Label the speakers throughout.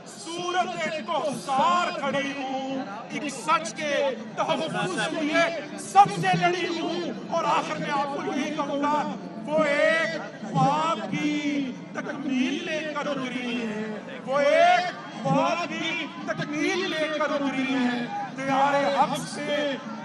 Speaker 1: सूरत कोहसार खड़ी हूँ, एक सच के तहफ़्फ़ुज़ के लिए सबसे लड़ी हूँ। और आखिर में आपको यही कहूँगा, वो एक ख्वाब की तकमील लेकर उतरी है, वो एक ख्वाब की तकमील लेकर उतरी है, दियारे हक से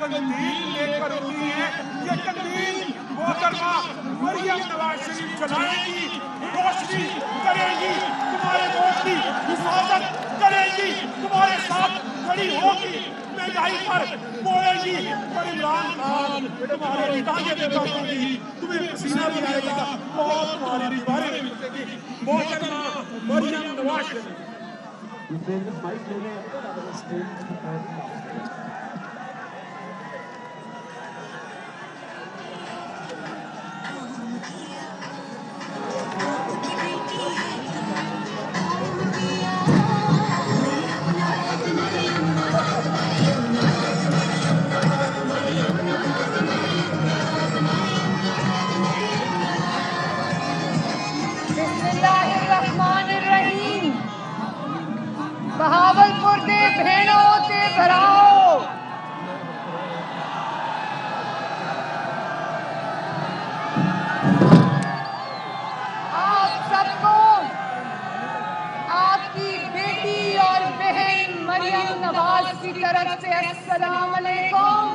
Speaker 1: कंदील लेकर उतरी है। ये कंदील मोहतरमा मरियम नवाज शरीफ जलाएंगी, रोशनी करेंगी, तुम्हारे वोट की हिफाजत करेंगी, तुम्हारे साथ खड़ी होगी, महंगाई पर बोलेगी, और इमरान खान तुम्हारे टांगे पे बैठेगी, तुम्हें पसीना भी आएगा और तुम्हारी दीवारें भी लिखेगी। मोहतरमा मरियम नवाज शरीफ।
Speaker 2: बहावलपुर दे भेड़ों ते भराओ, आप सबको आपकी बेटी और बहन मरियम नवाज की तरफ से अस्सलाम अलैकुम।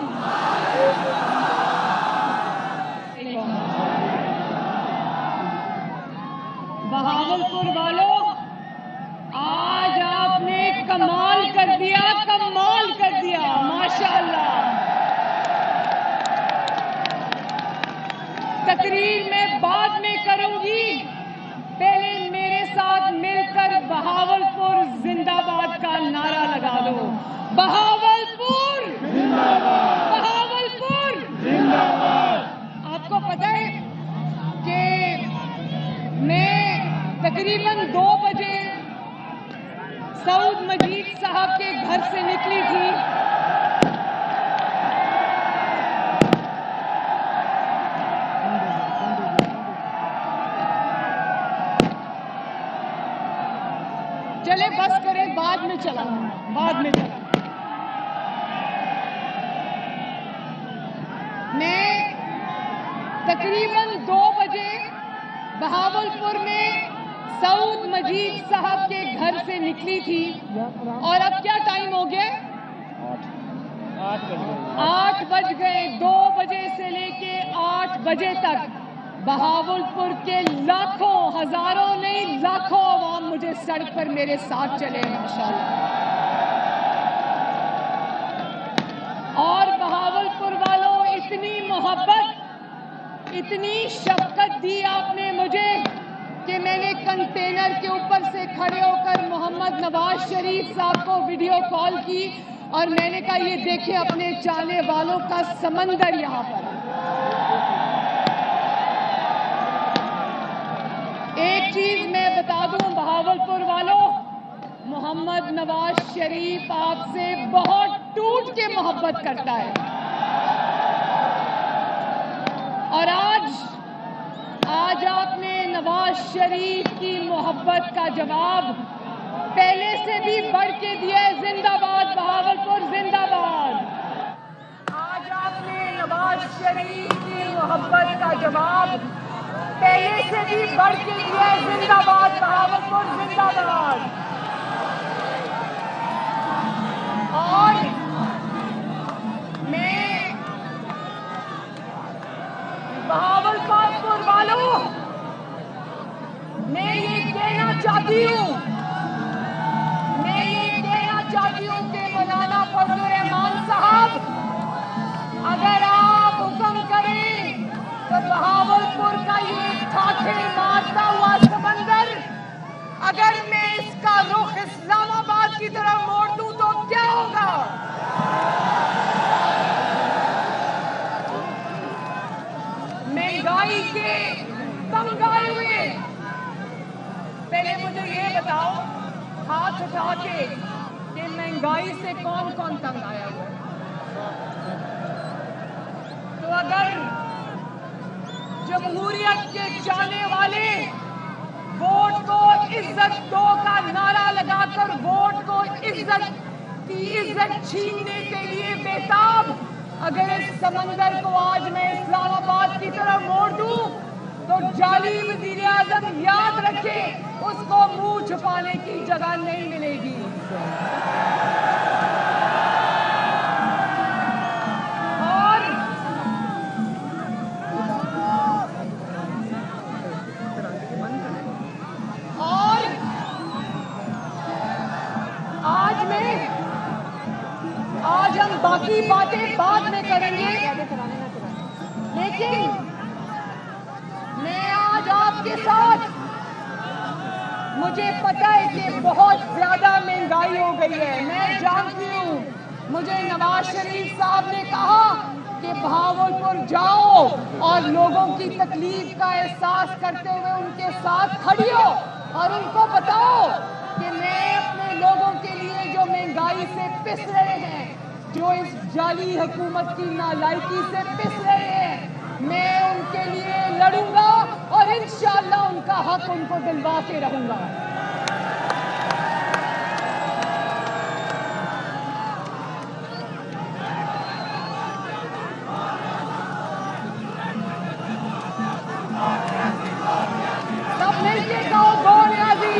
Speaker 2: बहावलपुर वालों, आज आपने कमाल कर दिया, कमाल कर दिया, माशाअल्लाह। तकरीर मैं बाद में करूंगी, पहले मेरे साथ मिलकर बहावलपुर जिंदाबाद का नारा लगा दो। बहावलपुर जिंदाबाद, बहावलपुर जिंदाबाद। आपको पता है कि मैं तकरीबन 2 बजे सऊद मजीद साहब के घर से निकली थी। चले बस करें, बाद में चला, बाद में चला। मैं तकरीबन 2 बजे बहावलपुर में सऊद मजीद साहब के घर से निकली थी, और अब क्या टाइम हो गया? 8 बज गए। 2 बजे से लेके 8 बजे तक बहावलपुर के लाखों, हजारों नहीं लाखों अवाम मुझे सड़क पर मेरे साथ चले माशाअल्लाह। और बहावलपुर वालों, इतनी मोहब्बत, इतनी शफकत दी आपने मुझे कि मैंने कंटेनर के ऊपर से खड़े होकर मोहम्मद नवाज शरीफ साहब को वीडियो कॉल की, और मैंने कहा ये देखें अपने चाहने वालों का समंदर यहाँ पर। एक चीज मैं बता दूं बहावलपुर वालों, मोहम्मद नवाज शरीफ आपसे बहुत टूट के मोहब्बत करता है, और आज आपने नवाज शरीफ की मोहब्बत का जवाब पहले से भी बढ़ के दिया है। जिंदाबाद बहावलपुर, जिंदाबाद। आज आपने नवाज शरीफ की मोहब्बत का जवाब पहले से भी बढ़ के दिया है। जिंदाबाद बहावलपुर, जिंदाबाद। और मैं बहावलपुर वालों, मैं ये कहना चाहती हूँ, कि मौलाना फजलुर रहमान साहब, अगर आप हुक्म करें तो बहावलपुर का ये ठाठे मारता हुआ समंदर, अगर मैं इसका रुख इस्लामाबाद की तरफ मोड़ दूं तो क्या होगा? महंगाई के तंग आए हुए, पहले मुझे ये बताओ हाथ उठा के कि महंगाई से कौन कौन तंग आया हुआ है? तो अगर जमहूरियत के चाहने वाले वोट को इज्जत दो का नारा लगा कर वोट को इज्जत छीनने के लिए बेताब, अगर इस समंदर को आज मैं इस्लामाबाद की तरफ मोड़ दूं तो जाली वज़ीर आज़म याद रखे, उसको मुंह छुपाने की जगह नहीं मिलेगी। आज हम बाकी बातें बाद में करेंगे, लेकिन मैं आज आपके साथ, मुझे पता है कि बहुत ज्यादा महंगाई हो गई है, मैं जानती हूँ। मुझे नवाज शरीफ साहब ने कहा कि भावलपुर जाओ और लोगों की तकलीफ का एहसास करते हुए उनके साथ खड़ी हो और उनको बताओ कि मैं अपने लोगों के लिए जो महंगाई से पिस रहे हैं, जो इस जाली हुकूमत की नालायकी से पिस रहे हैं, मैं उनके लिए लड़ूंगा और इंशाअल्लाह उनका हक उनको दिलवा के रहूंगा। सब मिलके गाओ गो न्याजी।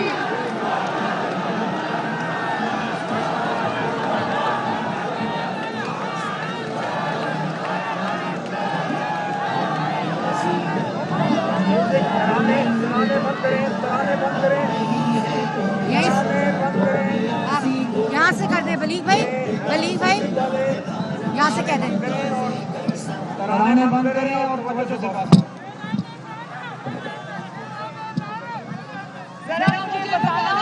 Speaker 3: यहाँ से कर दे बलीग भाई, यहाँ से कह दें
Speaker 4: तराने बंद करें और तवज्जो से बात।
Speaker 2: जरा मुझे बताना,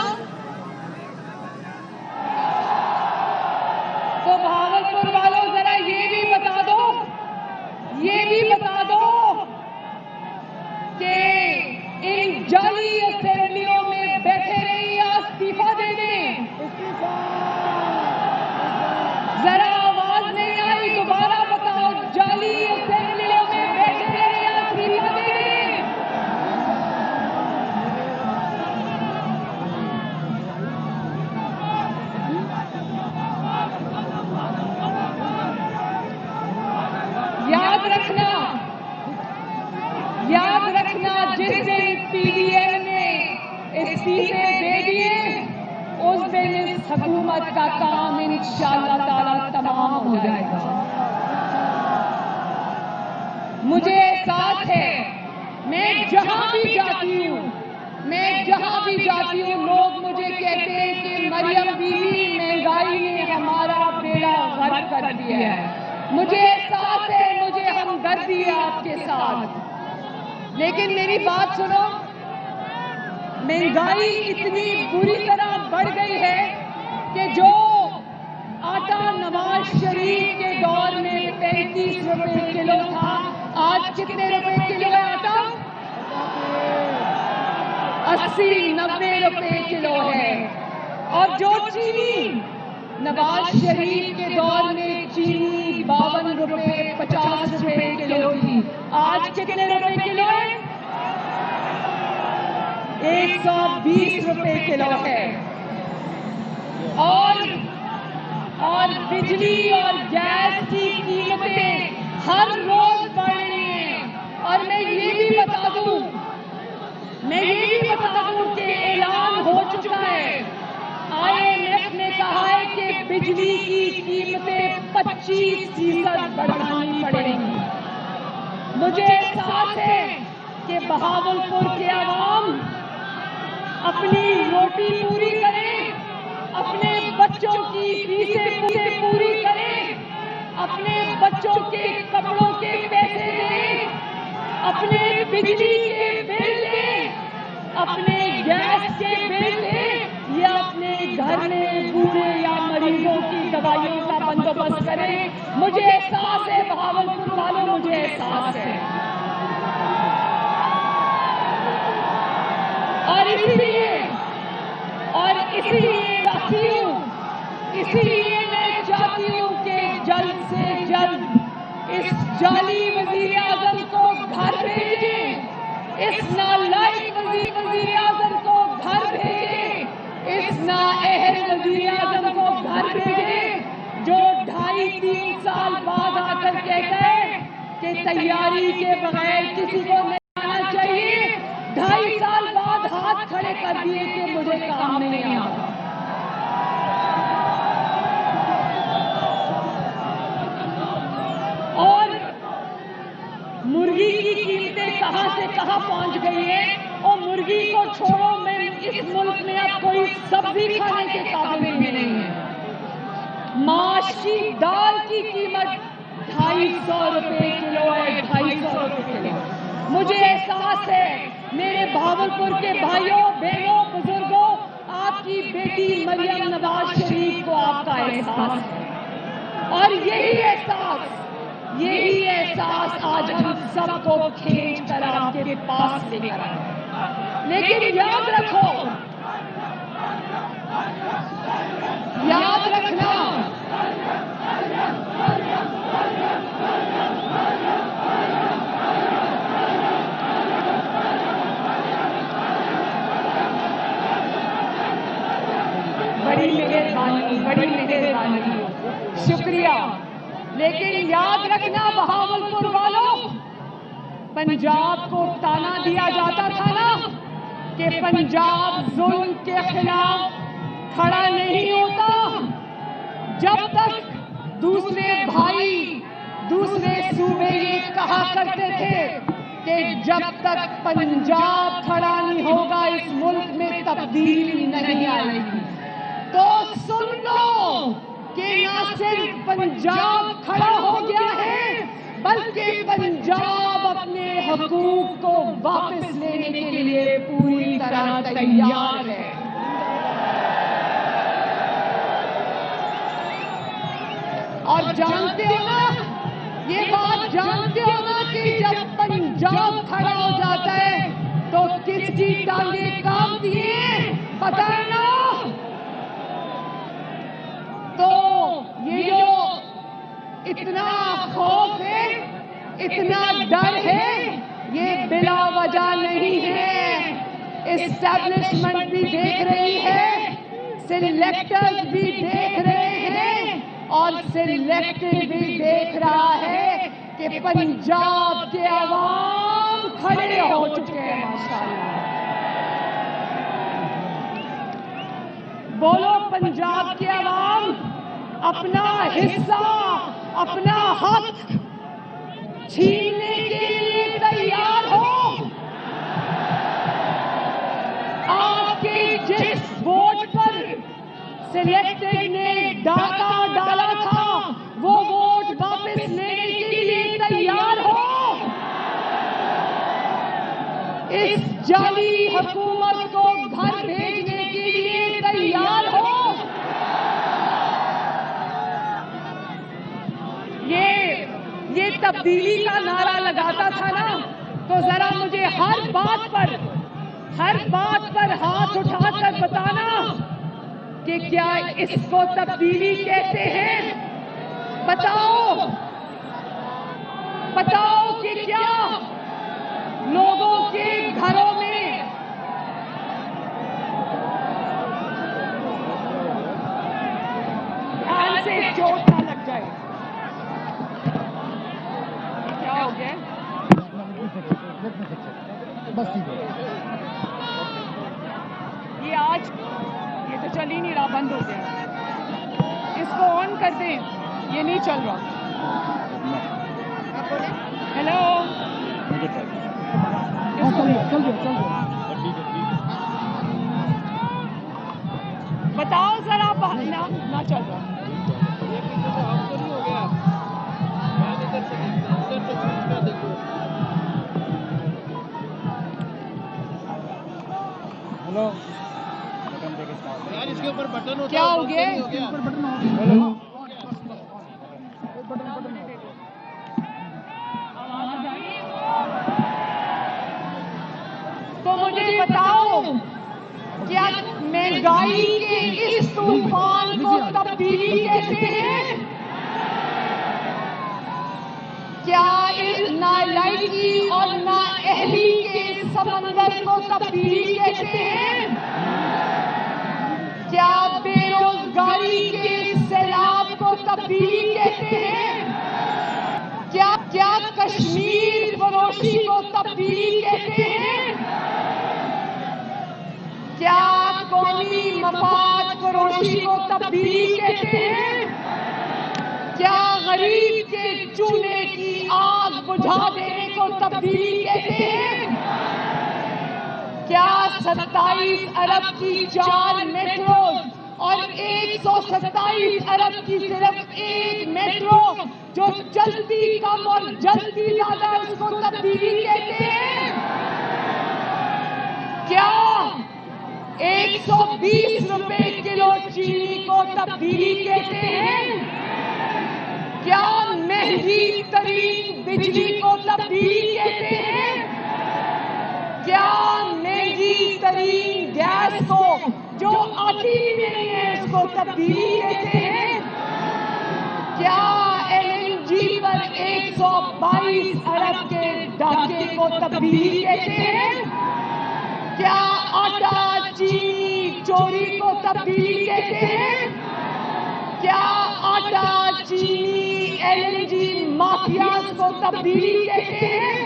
Speaker 2: तो भागलपुर वालों जरा ये भी बता दो कि इन जाली असेंबलियों में बैठे रही या इस्तीफा दे दें। जरा आवाज नहीं आई, दोबारा बताओ, जाली असेंबलियों में बैठे रही या इस्तीफा दे दें। याद रखना, जिस दिन पीडीएम ने इस्तीफे दे दिए, उस दिन इस हुकूमत का काम इंशाअल्लाह ताला तमाम हो जाएगा। मुझे एहसास है, मैं जहां भी जाती हूं, लोग मुझे कहते हैं कि मरियम बीवी, महंगाई ने हमारा बेड़ा गर्क कर दिया है। मुझे एहसास है, मुझे हमदर्दी है आपके साथ, लेकिन मेरी बात सुनो, महंगाई इतनी बुरी तरह बढ़ गई है कि जो आटा नवाज शरीफ के दौर में 35 रुपए किलो था, आज कितने रुपए किलो है आटा? 80-90 रुपए किलो है। और जो चीनी, नवाज शरीफ के दौर में चीनी 52 रुपए 50 रुपए किलो थी, आज कितने रुपए किलो है? 120 रुपए किलो है। और बिजली और गैस की कीमतें हर रोज बढ़ रही हैं। और मैं ये भी बता दूं कि ऐलान हो चुका है, IMF ने कहा है कि बिजली की कीमतें 25% बढ़ानी पड़ेंगी। मुझे एहसास है कि बहावलपुर के आवाम अपनी रोटी पूरी करें, अपने बच्चों की फीसें पूरी करें, अपने बच्चों के कपड़ों के पैसे दें, अपने बिजली के बिल दें, अपने गैस के बिल दें, या अपने घर में बूढ़े या मरीजों की दवाइयों का बंदोबस्त करें। मुझे एहसास है बहावलपुर वालों, मुझे एहसास है। और इसीलिए मैं चाहती हूँ कि जल्द से जल्द इस जाली वज़ीर आज़म को घर भेजें, इस नालायक वज़ीर आज़म को घर भेजें, इस नाअहल 3 साल बाद आकर कहता है कि तैयारी के बगैर किसी को नहीं आना चाहिए, 2.5 साल बाद हाथ खड़े कर दिए कि मुझे काम नहीं आता। और मुर्गी की कीमतें कहां से कहां पहुंच गई है, और मुर्गी को छोड़ो, मैं इस मुल्क में अब कोई सब्जी खाने के काबिल भी नहीं है। माश की दाल की कीमत 250 रुपए किलो है, 250 रुपए किलो। मुझे एहसास है मेरे भावलपुर के भाइयों बहनों बुजुर्गों, आपकी बेटी मरियम नवाज शरीफ को आपका एहसास है, और यही एहसास आज हम सबको खींच कर आपके पास लेकर आए। लेकिन याद रखो, याद रखना, बड़ी मेहरबानी, शुक्रिया। लेकिन याद रखना बहावलपुर वालों, पंजाब को ताना दिया जाता था ना कि पंजाब जुल्म के खिलाफ खड़ा नहीं होता, जब तक दूसरे भाई दूसरे सूबे ये कहा करते थे कि जब तक पंजाब खड़ा नहीं होगा इस मुल्क में तब्दीली नहीं आएगी। तो सुन लो कि न सिर्फ पंजाब खड़ा हो गया है, बल्कि पंजाब अपने हकूक को वापस लेने के लिए पूरी तरह तैयार है। और जानते हो ना, ये बात जानते हो ना कि जब पंजाब खड़ा हो जाता है तो किसकी टांगे कांपती हैं, पता है ना? तो ये जो इतना खौफ है, इतना डर है, ये बिला वजह नहीं है। एस्टैब्लिशमेंट भी देख रही है, सिलेक्टर्स भी देख रहे हैं, और सिलेक्टेड भी देख रहा है कि पंजाब के अवाम खड़े हो चुके हैं। माशाअल्लाह, बोलो पंजाब के अवाम अपना हिस्सा, अपना हक छीनने के लिए तैयार हो। आपके जिस वोट पर सिलेक्टेड ने डाका डाला था, वो वोट वापस लेने के लिए तैयार हो। इस जाली हुकूमत को घर भेजने के लिए तैयार हो। ये तब्दीली का नारा लगाता था ना, तो जरा मुझे हर बात पर हाथ उठाकर बताना कि क्या इसको तब्दीली कहते हैं? बताओ कि क्या लोगों के घरों में ध्यान से चोट ना लग जाए। क्या हो गया? बस ये तो चल ही नहीं रहा, बंद हो गया। इसको ऑन कर दें, ये नहीं चल रहा। हेलो, बताओ जरा, ना चल रहा।
Speaker 4: हेलो,
Speaker 5: यार इसके ऊपर बटन होता है,
Speaker 2: क्या हो गया?
Speaker 4: हेलो,
Speaker 2: तो मुझे बताओ, क्या महंगाई के इस तूफान को तब्दीली कहते हैं? क्या इस नालायकी और नाअहली के समंदर को तब्दीली कहते हैं? क्या बेरोजगारी के सैलाब को तब्दीली कहते हैं? क्या कौमी मफाद फरोशी को तब्दीली कहते हैं? क्या गरीब के चूल्हे की आग बुझा देने को तब्दीली कहते हैं? क्या 27 अरब की 4 मेट्रो और 127 अरब की सिर्फ एक मेट्रो जो चलती कम और जलती ज्यादा उसको तब्दीली कहते हैं? क्या 120 रुपए किलो चीनी को तब्दीली कहते हैं? क्या महंगी तरीन बिजली को तब्दीली कहते हैं? क्या महंगी तरीन गैस को जो आती नहीं है उसको तब्दीली कहते हैं? क्या LNG पर 122 अरब के डाके को तब्दीली कहते हैं? क्या आटा चीनी चोरी को तब्दीली कहते हैं? क्या आटा चीनी LNG माफियाज को तब्दीली कहते हैं?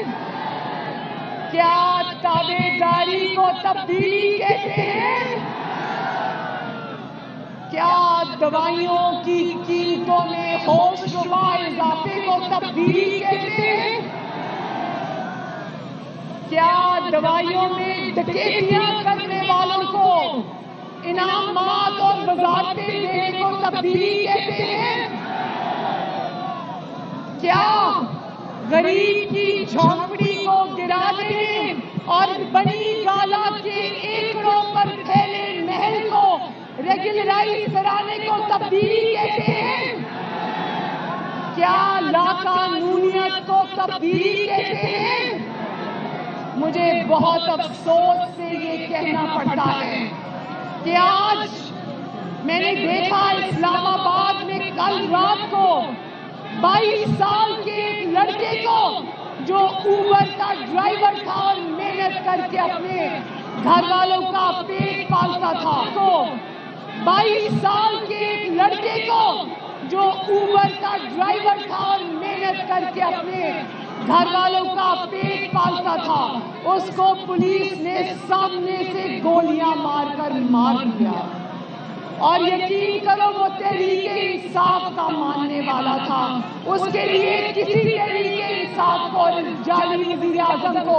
Speaker 2: क्या ताबेदारी को तब्दीली कहते हैं? क्या दवाइयों की कीमतों में होशरुबा इजाफे को तब्दीली कहते हैं? क्या दवाइयों में डकैतियां करने वालों को इनामात और वजारतें देने को तब्दीली कहते हैं? क्या गरीब की झोंपड़ी को गिरा देने और बनी गाला के एकड़ों पर फैले महल को रेगुलराइज कराने को तब्दीली कहते हैं? क्या लाकानूनियत को तब्दीली कहते हैं? मुझे बहुत अफसोस से ये कहना पड़ता है कि आज मैंने देखा इस्लामाबाद में कल रात को 22 साल के एक लड़के को जो ऊबर का ड्राइवर था और मेहनत करके अपने घर वालों का पेट पालता था, तो 22 साल के एक लड़के को जो ऊबर का ड्राइवर था और मेहनत करके अपने घर वालों का पेट पालता था, उसको पुलिस ने सामने से गोलियां मारकर मार दिया। और यकीन करो वो तहरीके इंसाफ का मानने वाला था, उसके लिए किसी तहरीके इंसाफ को और जाली वज़ीर आज़म को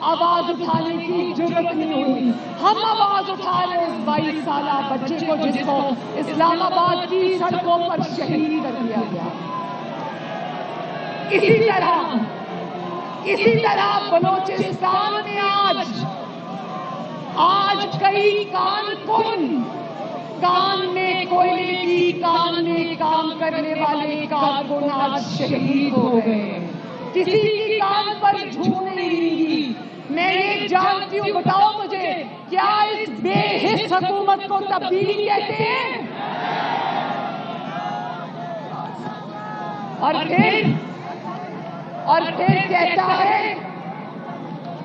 Speaker 2: आवाज उठाने की जरूरत नहीं हुई। हम आवाज उठा रहे इस 22 साला बच्चे को जिसको इस्लामाबाद की सड़कों पर शहीद कर दिया गया। इसी तरह बलूचिस्तान में आज कई कान में कोयले की कान में काम करने वाले कारकुन आज शहीद हो गए। किसी की कान पर झूठ नहीं रहेगी। मैं ये जानती हूँ, बताओ मुझे, क्या इस बेहिस हुकूमत को तब्दीली कहते हैं? और फिर कहता है,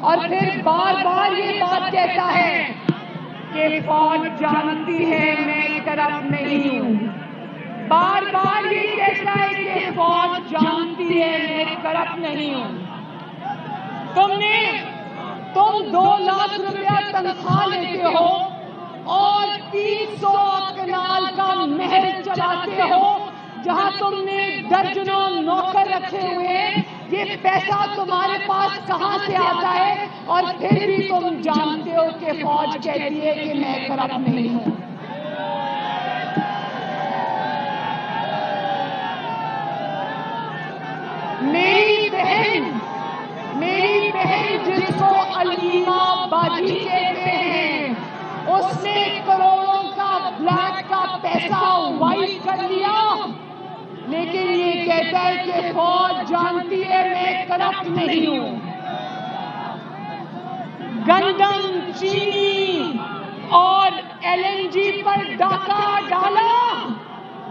Speaker 2: और फिर बार बार ये बात कहता है कि फौज जानती है मैं करप्ट नहीं हूँ। बार बार ये कहता है कि फौज जानती है मैं करप्ट नहीं हूँ। तुम 2 लाख रुपया तनख्वाह लेते हो और 300 कनाल का महल चलाते हो जहाँ तुमने दर्जनों नौकर रखे हुए हैं। ये पैसा तुम्हारे पास कहाँ से आता है? और फिर भी तुम जानते हो कि फौज कहती है कि मैं करप्ट नहीं हूँ। मेरी बहन जिसको अलीमा बाजी कहते हैं, उसने करोड़ों का ब्लैक का पैसा वाइट कर लिया, लेकिन ये कहता है कि फौज जानती है मैं करप्ट नहीं हूँ। गंदम, चीनी और LNG पर डाका डाला,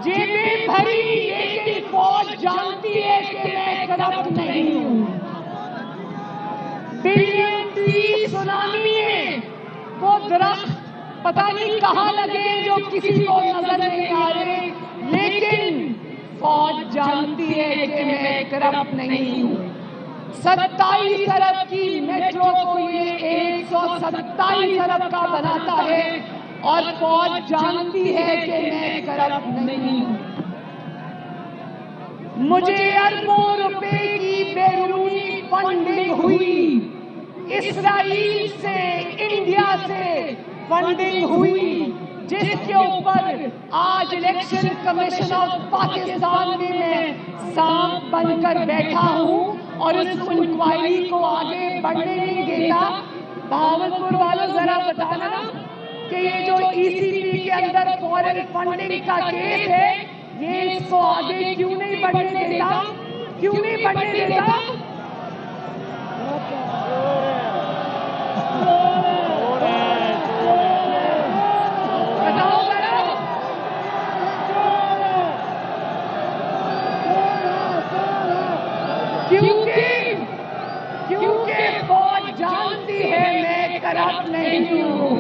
Speaker 2: जेबें भरी, लेकिन फौज जानती है कि मैं करप्ट नहीं हूँ। बिलियन ट्री सुनामी को दरख्त पता नहीं कहाँ लगे जो किसी को नजर नहीं आ रहे, लेकिन फौज जानती है कि मैं करप्ट नहीं हूँ। 27 अरब की मेट्रो को ये 127 अरब का बनाता है और फौज जानती है कि मैं करप्ट नहीं हूं। मुझे अरबों रुपए की बैरूनी फंडिंग हुई, इस्राइल से, इंडिया से फंडिंग हुई, जिसके ऊपर आज इलेक्शन कमीशन ऑफ पाकिस्तान में मैं सांप बनकर बैठा हूं और उस इंक्वायरी को आगे बढ़ने नहीं देता। भावलपुर वालों जरा बताना कि ये जो ईसीपी के अंदर फॉरेन फंडिंग का केस है, ये इसको आगे क्यों नहीं बढ़ने देता, क्यों नहीं बढ़ने देता? बताओ जरा। क्योंकि फौज जानती है मैं करप्ट नहीं हूं।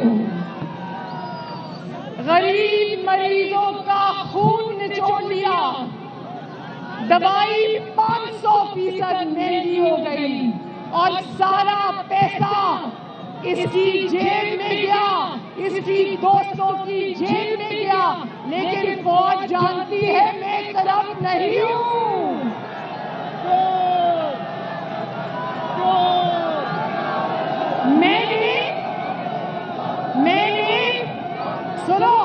Speaker 2: गरीब मरीजों का खून निचोड़ लिया, दवाई 500% महंगी हो गई और सारा पैसा इसकी जेब में गया, इसकी दोस्तों की जेब में गया, लेकिन फौज जानती है मैं करप्ट नहीं हूं। मैंने सुनो,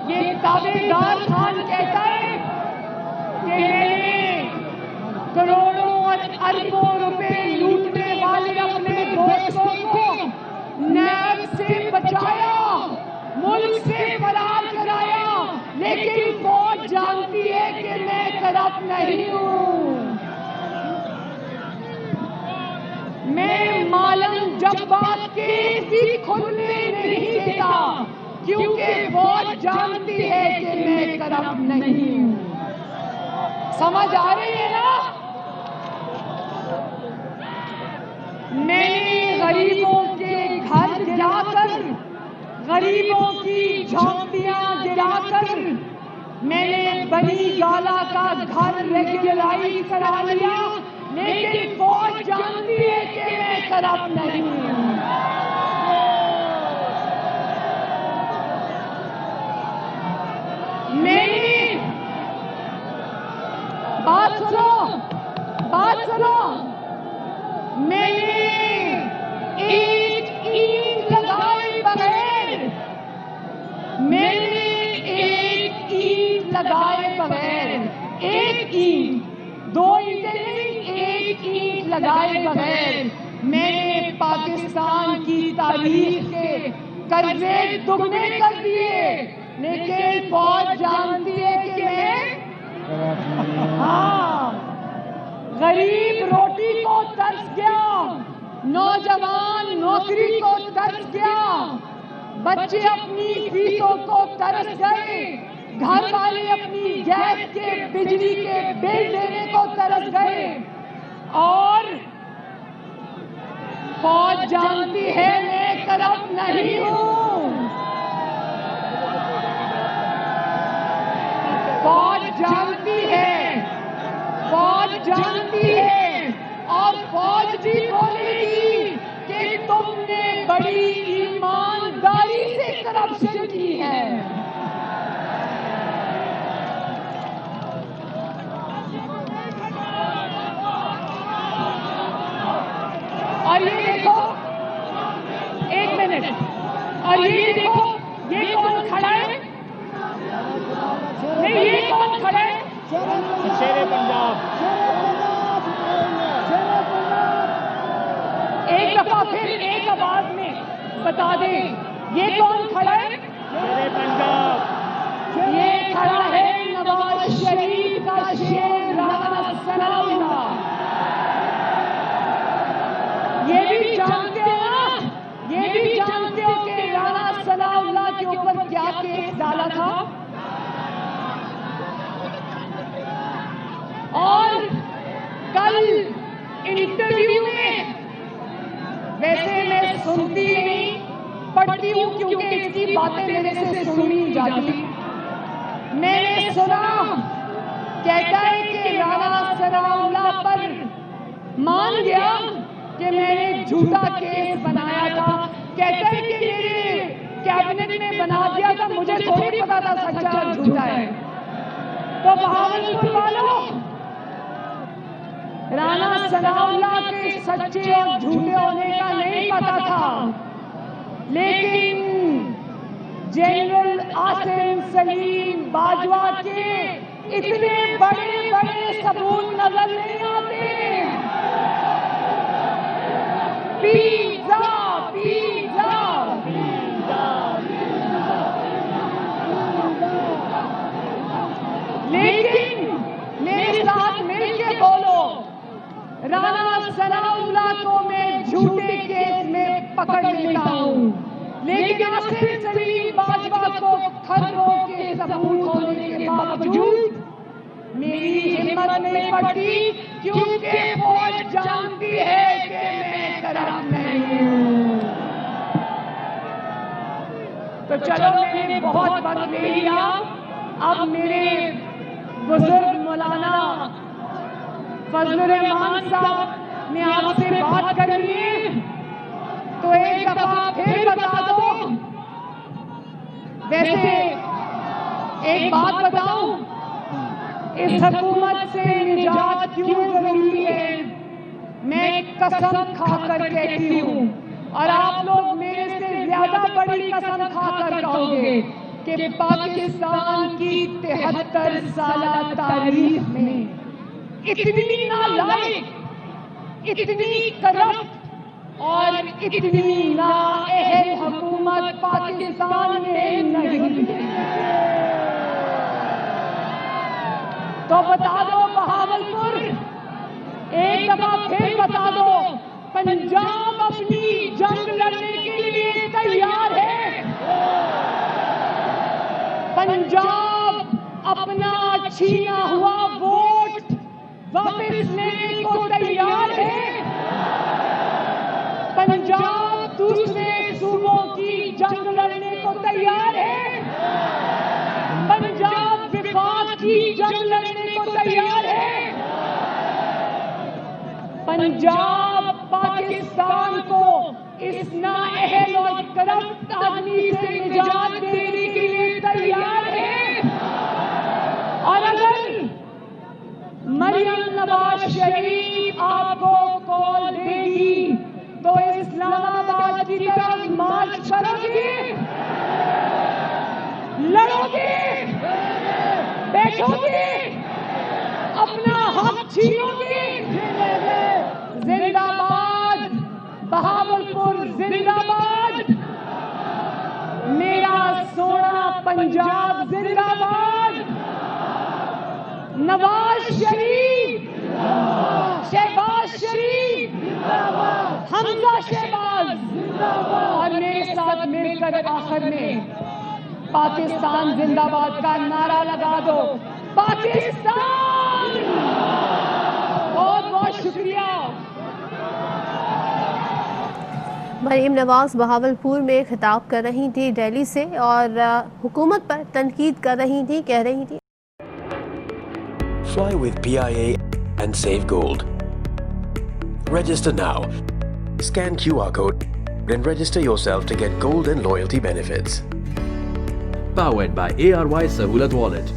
Speaker 2: ये ताबेदार खान कहता है कि मैंने करोड़ों और अरबों रुपए लूटने वाले अपने दोस्तों को नैब से बचाया, मुल्क से फरार कराया, लेकिन फौज जानती है कि मैं करप्ट नहीं हूं। मैं मालम जब्बात के भी खुलने नहीं देता, क्योंकि फौज जानती है कि मैं करप्ट नहीं हूं। समझ आ रही है ना? मैंने गरीबों के घर गिराकर, गरीबों की झोंपड़ियां गिराकर, मैंने बड़ी गाला का घर रेगुलराइज करा लिया, लेकिन फौज जानती है कि मैं करप्ट नहीं हूं। मेरी बात सुनो, मैंने एक ईंट लगाए बगैर, एक ईंट, 2 ईंटें नहीं, एक ईंट लगाए बगैर मैंने पाकिस्तान की तारीख के कर्जे दुगने कर दिए, लेकिन फौज जानती है कि मैं, हाँ, गरीब रोटी को तरस गया, नौजवान नौकरी को तरस गया, बच्चे अपनी फीसों को तरस गए, घर वाले अपनी गैस के, बिजली के बिल देने को तरस गए, और फौज जानती है मैं करप्ट नहीं हूं। फौज जानती है, फौज जानती है, और फौज भी बोलेगी कि तुमने बड़ी ईमानदारी से करप्शन की है। और ये देखो, 1 मिनट, और ये देखो, ये कौन खड़ा है? नहीं, ये कौन खड़ा है?
Speaker 5: शेरे पंजाब।
Speaker 2: एक दफा फिर एक आवाज में बता दे, ये कौन खड़ा है?
Speaker 5: शेरे पंजाब।
Speaker 2: ये खड़ा है नवाज शरीफ का शेर राना सनाउल्लाह। ये भी जानते हो ना, ये भी जानते हो कि राना सनाउल्लाह के ऊपर क्या केस डाला था? और कल इंटरव्यू में, वैसे मैं सुनती नहीं, पढ़ती हूँ क्योंकि इसकी बातें मेरे से सुनी जाती, मैंने सुना कहता है कि राना सनाउल्लाह पर मान गया कि मैंने झूठा केस बनाया था। कहता है कि मेरे कैबिनेट ने बना दिया था, मुझे थोड़ी पता था सच्चा और झूठा है। तो बहावलपुर वालों, राणा सनाउल्लाह के सच्चे और झूठे होने का नहीं पता था, लेकिन जनरल आसिम सलीम बाजवा के इतने बड़े बड़े सबूत नजर नहीं आते। पिज़्ज़ा पिज़्ज़ा लेकिन मेरे साथ मिलके बोलो, राणा सनाउल्लाह को मैं झूठे केस में पकड़ लेता हूं, लेकिन आसिम सलीम बाजवा को खतरों के सबूत होने के बावजूद मेरी हिम्मत नहीं पड़ती, क्योंकि फौज जानती है कि मैं करप्ट नहीं हूं। तो चलो, मैंने बहुत वक्त ले लिया। अब मेरे बुजुर्ग मौलाना फजलुर रहमान साहब ने आपसे बात करनी है, तो एक दफा फिर बता दो। वैसे एक बात बताऊं, इस हुकूमत से निजात क्यों जरूरी है, मैं कसम खाकर कहती हूं, और आप लोग मेरे से ज्यादा बड़ी कसम खाकर कहोगे कि पाकिस्तान की 73 साला तारीख में इतनी नालायक, इतनी करप्ट और इतनी नाअहल हुकूमत पाकिस्तान में नहीं है। तो बता दो बहावलपुर, एक दफा फिर बता दो, पंजाब अपनी जंग लड़ने के लिए तैयार है। पंजाब अपना छीना हुआ वोट वापस लेने को तैयार है। पंजाब दूसरे सूबों की जंग लड़ने को तैयार है। पंजाब विफाक की जंग लड़ने को तैयार है। पंजाब पाकिस्तान को इस नाअहल और करप्ट आदमी से निजात देने के लिए तैयार है। और अगर मरियम नवाज शरीफ आपको कॉल देगी तो इस्लामाबाद की तरफ मार्च करोगे, लड़ोगे, बैठोगे, अपना हक छीनोगे। जिंदाबाद बहावलपुर, जिंदाबाद मेरा सोना पंजाब, जिंदाबाद नवाज शरीफ, शहबाज शरीफ, हमजा शहबाज, और मेरे साथ मिलकर आखिर में पाकिस्तान जिंदाबाद का नारा लगा दो। पाकिस्तान! बहुत बहुत शुक्रिया।
Speaker 6: मरीम नवाज बहावलपुर में खिताब कर रही थी दिल्ली से, और हुकूमत पर तनकीद कर रही थी, कह रही थी
Speaker 7: Fly with PIA and save gold. Register now. Scan QR code and register yourself to get gold and loyalty benefits.
Speaker 8: Powered by ARY Sahulat Wallet.